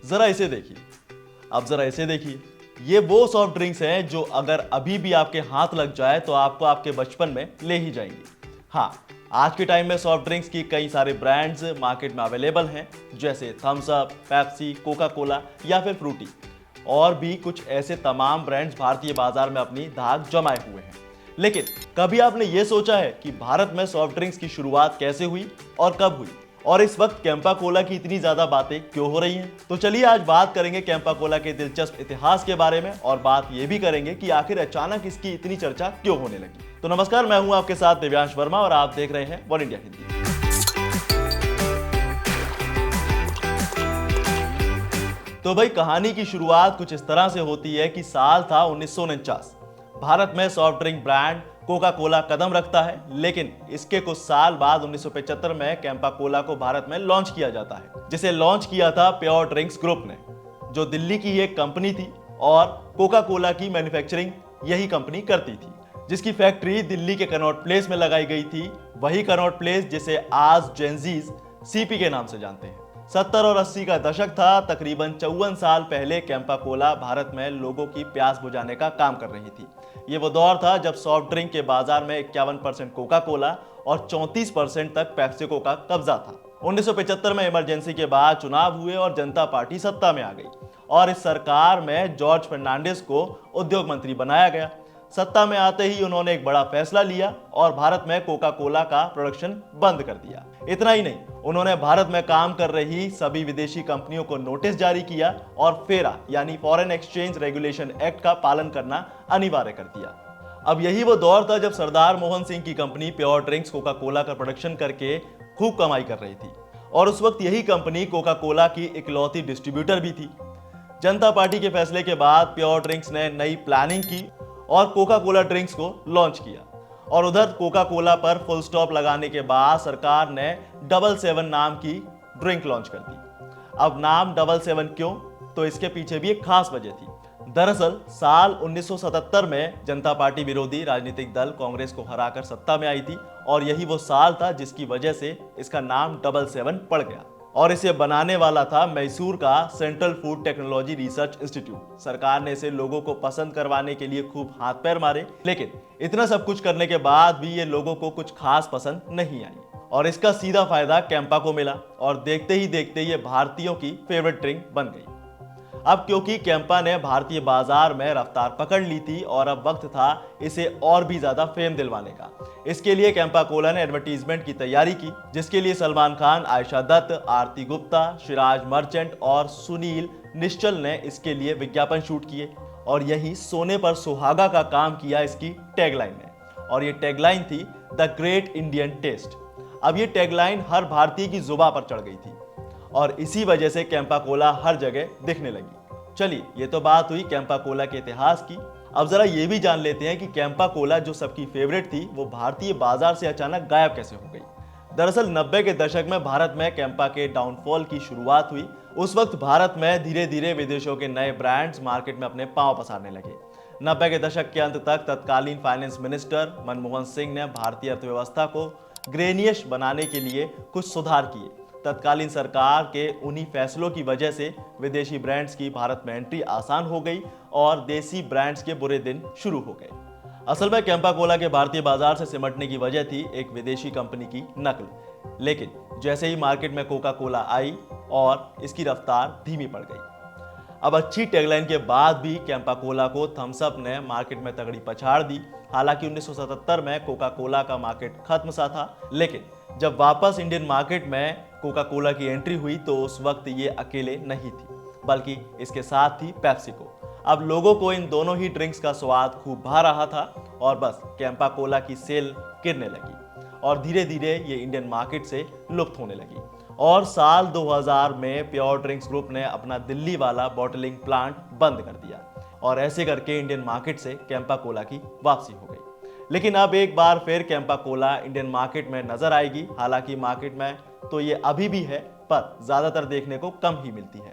जरा इसे देखिए। अब जरा इसे देखिए, ये वो सॉफ्ट ड्रिंक्स हैं जो अगर अभी भी आपके हाथ लग जाए तो आपको आपके बचपन में ले ही जाएंगी। हाँ, आज के टाइम में सॉफ्ट ड्रिंक्स की कई सारे ब्रांड्स मार्केट में अवेलेबल हैं, जैसे Thums Up, Pepsi, Coca Cola या फिर फ्रूटी। और भी कुछ ऐसे तमाम ब्रांड्स भारतीय बाजार में अपनी धाक जमाए हुए हैं। लेकिन कभी आपने ये सोचा है कि भारत में सॉफ्ट ड्रिंक्स की शुरुआत कैसे हुई और कब हुई, और इस वक्त कैंपा कोला की इतनी ज्यादा बातें क्यों हो रही हैं? तो चलिए आज बात करेंगे कैंपा कोला के दिलचस्प इतिहास के बारे में, और बात यह भी करेंगे कि आखिर अचानक इसकी इतनी चर्चा क्यों होने लगी। तो नमस्कार, मैं हूं आपके साथ दिव्यांश वर्मा और आप देख रहे हैं वन इंडिया हिंदी। तो भाई, कहानी की शुरुआत कुछ इस तरह से होती है कि साल था 1949। भारत में soft drink brand Coca Cola कदम रखता है, लेकिन इसके कुछ साल बाद 1975 में कैंपा कोला को भारत में लॉन्च किया जाता है, जिसे लॉन्च किया था प्योर ड्रिंक्स ग्रुप ने, जो दिल्ली की एक कंपनी थी और कोका कोला की मैन्युफैक्चरिंग यही कंपनी करती थी, जिसकी फैक्ट्री दिल्ली के कनॉट प्लेस में लगाई गई थी। वही कनॉट प्लेस जिसे आज जेनजीज सीपी के नाम से जानते हैं। 70 और 80 का दशक था। तकरीबन 54 साल पहले कैंपा कोला भारत में लोगों की प्यास बुझाने का काम कर रही थी। ये वो दौर था जब सॉफ्ट ड्रिंक के बाजार में 51% कोका कोला और 34% तक पेप्सिको का कब्जा था। 1975 में इमरजेंसी के बाद चुनाव हुए और जनता पार्टी सत्ता में आ गई, और इस सरकार में जॉर्ज फर्नांडिस को उद्योग मंत्री बनाया गया। सत्ता में आते ही उन्होंने एक बड़ा फैसला लिया और भारत में कोका कोला का प्रोडक्शन बंद कर दिया। इतना ही नहीं, उन्होंने भारत में काम कर रही सभी विदेशी कंपनियों को नोटिस जारी किया और फेरा यानी फॉरेन एक्सचेंज रेगुलेशन एक्ट का पालन करना अनिवार्य कर दिया। अब यही वो दौर था जब सरदार मोहन सिंह की company pure drinks Coca Cola का प्रोडक्शन करके खूब कमाई कर रही थी, और उस वक्त यही कंपनी कोका कोला की इकलौती डिस्ट्रीब्यूटर भी थी। जनता पार्टी के फैसले के बाद प्योर ड्रिंक्स ने नई प्लानिंग की और कोका कोला ड्रिंक्स को लॉन्च किया, और उधर कोका कोला पर फुल स्टॉप लगाने के बाद सरकार ने 777 नाम की ड्रिंक लॉन्च कर दी। अब नाम 777 क्यों? तो इसके पीछे भी एक खास वजह थी। दरअसल साल 1977 में जनता पार्टी विरोधी राजनीतिक दल कांग्रेस को हराकर सत्ता में आई थी, और यही वो साल था जिसकी वजह से इसका नाम 777 पड़ गया। और इसे बनाने वाला था मैसूर का central food technology research institute. सरकार ने इसे लोगों को पसंद करवाने के लिए खूब हाथ पैर मारे, लेकिन इतना सब कुछ करने के बाद भी ये लोगों को कुछ खास पसंद नहीं आई, और इसका सीधा फायदा कैंपा को मिला, और देखते ही देखते ये भारतीयों की फेवरेट ड्रिंक बन गई। अब क्योंकि कैंपा ने भारतीय बाजार में रफ्तार पकड़ ली थी, और अब वक्त था इसे और भी ज्यादा फेम दिलवाने का। इसके लिए कैंपा कोला ने एडवर्टीजमेंट की तैयारी की, जिसके लिए सलमान खान, आयशा दत्त, आरती गुप्ता, शिराज मर्चेंट और सुनील निश्चल ने इसके लिए विज्ञापन शूट किए, और यही सोने पर सुहागा का काम किया इसकी टैगलाइन ने। और ये टैगलाइन थी द ग्रेट इंडियन टेस्ट। अब ये टैगलाइन हर भारतीय की जुबान पर चढ़ गई थी, और इसी वजह से कैंपा कोला हर जगह दिखने लगी। चलिए, ये तो बात हुई कैंपा कोला के इतिहास की। अब जरा ये भी जान लेते हैं कि कैंपा कोला जो सबकी फेवरेट थी, वो भारतीय बाजार से अचानक गायब कैसे हो गई। दरअसल 90 के दशक में भारत में कैंपा के डाउनफॉल की शुरुआत हुई। उस वक्त भारत में धीरे धीरे विदेशों के नए ब्रांड्स मार्केट में अपने पांव पसारने लगे। 90 के दशक के अंत तक तत्कालीन फाइनेंस मिनिस्टर मनमोहन सिंह ने भारतीय अर्थव्यवस्था को ग्रेनियश बनाने के लिए कुछ सुधार किए। तत्कालीन सरकार के उन्हीं फैसलों की वजह से विदेशी ब्रांड्स की भारत में एंट्री आसान हो गई और देसी ब्रांड्स के बुरे दिन शुरू हो गए। असल में कैंपा कोला के भारतीय बाजार से सिमटने की वजह थी एक विदेशी कंपनी की नकल। लेकिन जैसे ही मार्केट में कोका कोला आई और इसकी रफ्तार धीमी पड़ गई। अब अच्छी टैगलाइन के बाद भी कैंपा कोला को थम्स अप ने मार्केट में तगड़ी पछाड़ दी। हालांकि 1977 में कोका कोला का मार्केट खत्म सा था, लेकिन जब वापस इंडियन मार्केट में कोका कोला की एंट्री हुई तो उस वक्त ये अकेले नहीं थी, बल्कि इसके साथ थी पेप्सिको। अब लोगों को इन दोनों ही ड्रिंक्स का स्वाद खूब भा रहा था, और बस कैंपा कोला की सेल गिरने लगी और धीरे धीरे ये इंडियन मार्केट से लुप्त होने लगी। और साल 2000 में प्योर ड्रिंक्स ग्रुप ने अपना दिल्ली वाला बॉटलिंग प्लांट बंद कर दिया, और ऐसे करके इंडियन मार्केट से कैंपा कोला की वापसी हो गई। लेकिन अब एक बार फिर कैंपा कोला इंडियन मार्केट में नजर आएगी। हालांकि मार्केट में तो ये अभी भी है, पर ज्यादातर देखने को कम ही मिलती है।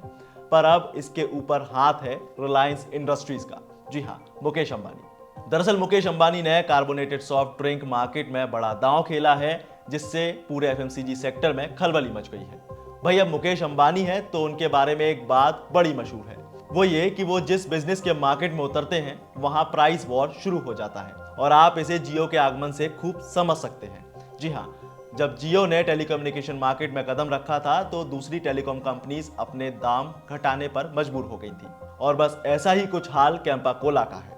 पर अब इसके ऊपर हाथ है रिलायंस इंडस्ट्रीज का। जी हाँ, मुकेश अंबानी। दरअसल मुकेश अंबानी ने कार्बोनेटेड सॉफ्ट ड्रिंक मार्केट में बड़ा दांव खेला है, जिससे पूरे एफएमसीजी सेक्टर में खलबली मच गई है। भाई अब मुकेश अंबानी है तो उनके बारे में एक बात बड़ी मशहूर है, वो ये कि वो जिस बिजनेस के मार्केट में उतरते हैं वहां प्राइस वॉर शुरू हो जाता है और आप इसे जियो के आगमन से खूब समझ सकते हैं। जी हाँ, जब जियो ने टेलीकम्युनिकेशन मार्केट में कदम रखा था तो दूसरी टेलीकॉम कंपनीज अपने दाम घटाने पर मजबूर हो गई थी और बस ऐसा ही कुछ हाल कैंपा कोला का है।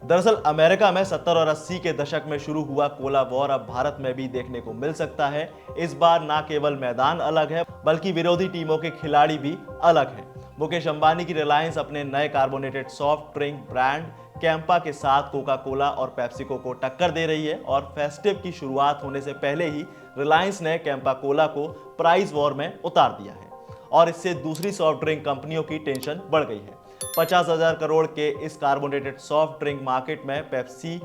दरअसल अमेरिका में 70 और 80 के दशक में शुरू हुआ कोला वॉर अब भारत में भी देखने को मिल सकता है। इस बार ना केवल मैदान अलग है बल्कि विरोधी टीमों के खिलाड़ी भी अलग हैं। मुकेश अंबानी की रिलायंस अपने नए carbonated soft drink brand Campa के साथ कोका कोला और पेप्सिको को टक्कर दे रही है और फेस्टिव की शुरुआत होने से पहले ही रिलायंस ने कैंपा कोला को प्राइस वॉर में उतार दिया है और इससे दूसरी सॉफ्ट ड्रिंक कंपनियों की टेंशन बढ़ गई है। 50,000 करोड़ के इस कार्बोनेटेड सॉफ्ट ड्रिंक मार्केट में पेप्सी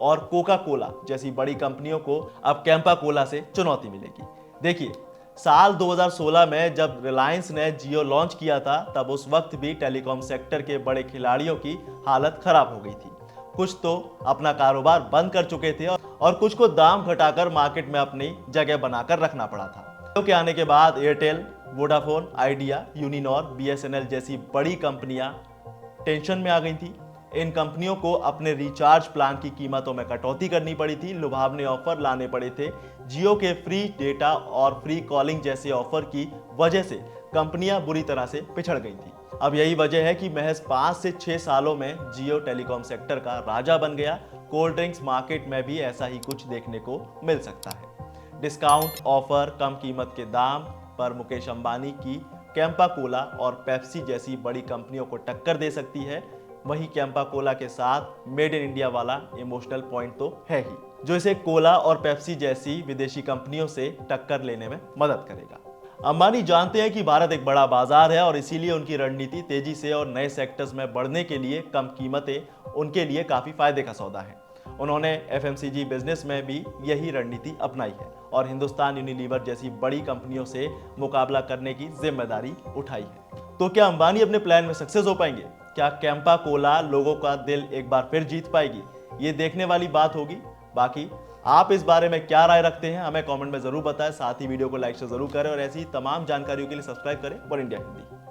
और कोका कोला जैसी बड़ी कंपनियों को अब कैंपा कोला से चुनौती मिलेगी। देखिए, साल 2016 में जब रिलायंस ने जियो लॉन्च किया था तब उस वक्त भी टेलीकॉम सेक्टर के बड़े खिलाड़ियों की हालत खराब हो गई थी। कुछ तो अपना कारोबार बंद कर चुके थे और कुछ को दाम घटाकर मार्केट में अपनी जगह बनाकर रखना पड़ा था। जियो के आने के बाद Airtel, Vodafone, idea, Uninor, BSNL जैसी बड़ी कंपनियां टेंशन में आ गई थी। इन कंपनियों को अपने रिचार्ज प्लान की कीमतों में कटौती करनी पड़ी थी, लुभावने ऑफर लाने पड़े थे। जियो के फ्री डेटा और फ्री कॉलिंग जैसे ऑफर की वजह से कंपनियां बुरी तरह से पिछड़ गई थी। अब यही वजह है कि महज 5 से 6 सालों में जियो टेलीकॉम सेक्टर का राजा बन गया। कोल्ड ड्रिंक्स मार्केट में भी ऐसा ही कुछ देखने को मिल सकता है। डिस्काउंट ऑफर, कम कीमत के दाम पर मुकेश अंबानी की कैंपा कोला और पेप्सी जैसी बड़ी कंपनियों को टक्कर दे सकती है। वहीं कैंपा कोला के साथ मेड इन इंडिया वाला इमोशनल पॉइंट तो है ही, जो इसे कोला और पेप्सी जैसी विदेशी कंपनियों से टक्कर लेने में मदद करेगा। अंबानी जानते हैं कि भारत एक बड़ा बाजार है और इसीलिए उनकी रणनीति तेजी से और नए सेक्टर्स में बढ़ने के लिए कम कीमतें उनके लिए काफी फायदे का सौदा है। उन्होंने एफएमसीजी बिजनेस में भी यही रणनीति अपनाई है और हिंदुस्तान यूनिलीवर जैसी बड़ी कंपनियों से मुकाबला करने की जिम्मेदारी उठाई है। तो क्या अंबानी अपने प्लान में सक्सेस हो पाएंगे? क्या कैंपा कोला लोगों का दिल एक बार फिर जीत पाएगी? ये देखने वाली बात होगी। बाकी आप इस बारे में क्या राय रखते हैं हमें कमेंट में जरूर बताएं। साथ ही वीडियो को लाइक से जरूर करें और ऐसी तमाम जानकारियों के लिए सब्सक्राइब करें वन इंडिया हिंदी।